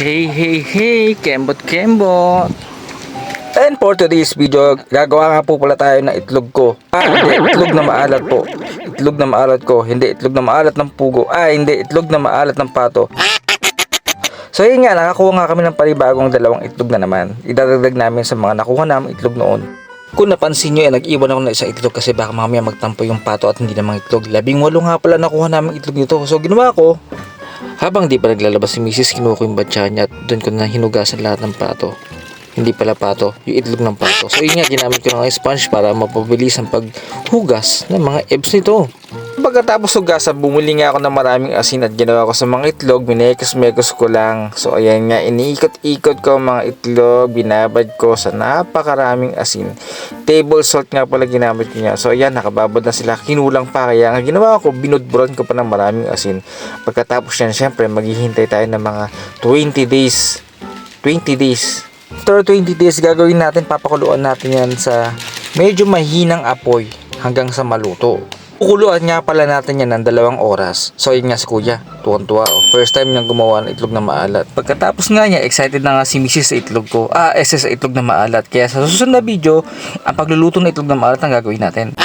Hey, kembot. And for today's video, gagawa nga po pala tayo ng itlog ko. Hindi, itlog na maalat po. Itlog na maalat ko, hindi itlog na maalat ng pugo. Hindi, itlog na maalat ng pato. So yun nga, nakakuha nga kami ng panibagong dalawang itlog na naman. Idadagdag namin sa mga nakuha namin itlog noon. Kung napansin nyo, nag-iwan ako ng isang itlog kasi baka mamaya magtampo yung pato at hindi namang itlog. 18 nga pala nakuha namin itlog nito. So ginawa ko, habang di pa naglalabas si Mrs. kinuha ko yung batya niya at doon ko na hinugasan lahat ng pato. Hindi pala pato, yung itlog ng pato. So yun nga, ginamit ko ng sponge para mapabilis ang paghugas ng mga eggs nito. Pagkatapos hugasan, bumili nga ako ng maraming asin at ginawa ko sa mga itlog, minekos-mekos ko lang. So ayan nga, iniikot-ikot ko ang mga itlog, binabad ko sa napakaraming asin. Table salt nga pala ginamit ko niya. So ayan, nakababad na sila, kinulang pa. Kaya nga ginawa ko, binudburan ko pa ng maraming asin. Pagkatapos yan, syempre maghihintay tayo ng mga 20 days. 20 days. After 20 days, gagawin natin, papakuluan natin yan sa medyo mahinang apoy hanggang sa maluto. Kukuluan nga pala natin yan ng 2 oras. So yun nga si kuya, tuwan-tuwa. First time niyang gumawa ng itlog na maalat. Pagkatapos nga niya, excited na nga si Mrs. sa itlog ko. Sa itlog na maalat. Kaya sa susunod na video, ang pagluluto ng itlog na maalat ang gagawin natin.